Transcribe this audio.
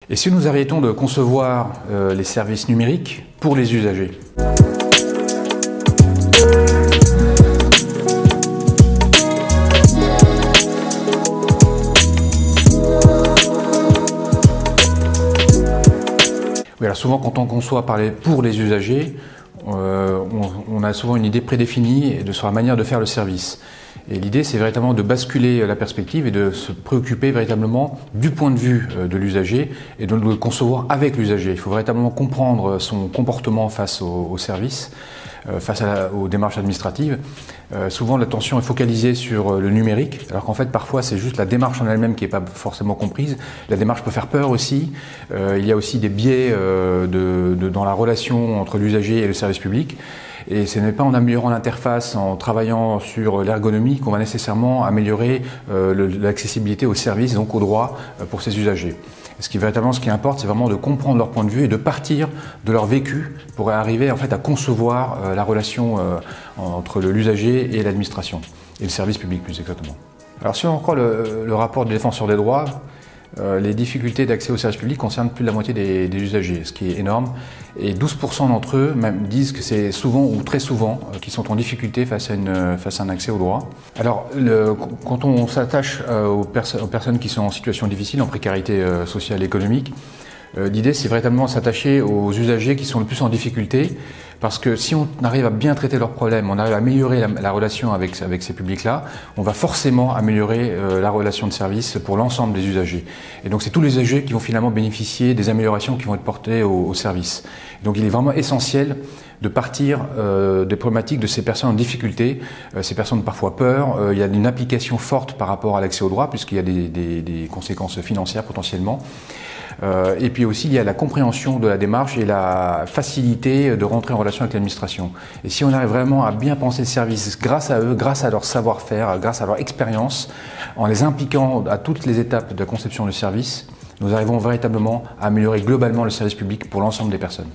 Et si nous arrêtons de concevoir les services numériques pour les usagers? Oui, alors souvent quand on conçoit pour les usagers, on a souvent une idée prédéfinie sur la manière de faire le service. Et l'idée, c'est véritablement de basculer la perspective et de se préoccuper véritablement du point de vue de l'usager et de le concevoir avec l'usager. Il faut véritablement comprendre son comportement face au service, face aux démarches administratives. Souvent, l'attention est focalisée sur le numérique, alors qu'en fait, parfois, c'est juste la démarche en elle-même qui n'est pas forcément comprise. La démarche peut faire peur aussi. Il y a aussi des biais dans la relation entre l'usager et le service public. Et ce n'est pas en améliorant l'interface, en travaillant sur l'ergonomie qu'on va nécessairement améliorer l'accessibilité aux services, donc aux droits pour ces usagers. Ce qui importe, c'est vraiment de comprendre leur point de vue et de partir de leur vécu pour arriver en fait à concevoir la relation entre l'usager et l'administration, et le service public plus exactement. Alors si on croit le rapport du défenseur des droits, les difficultés d'accès au service public concernent plus de la moitié des usagers, ce qui est énorme. Et 12% d'entre eux même disent que c'est souvent ou très souvent qu'ils sont en difficulté face à un accès aux droits. Alors, quand on s'attache aux personnes qui sont en situation difficile, en précarité sociale et économique, l'idée c'est véritablement s'attacher aux usagers qui sont le plus en difficulté, parce que si on arrive à bien traiter leurs problèmes, on arrive à améliorer la relation avec ces publics-là, on va forcément améliorer la relation de service pour l'ensemble des usagers. Et donc c'est tous les usagers qui vont finalement bénéficier des améliorations qui vont être portées au service. Donc il est vraiment essentiel de partir des problématiques de ces personnes en difficulté. Ces personnes ont parfois peur, il y a une implication forte par rapport à l'accès aux droits, puisqu'il y a des conséquences financières potentiellement. Et puis aussi, il y a la compréhension de la démarche et la facilité de rentrer en relation avec l'administration. Et si on arrive vraiment à bien penser le service grâce à eux, grâce à leur savoir-faire, grâce à leur expérience, en les impliquant à toutes les étapes de la conception du service, nous arrivons véritablement à améliorer globalement le service public pour l'ensemble des personnes.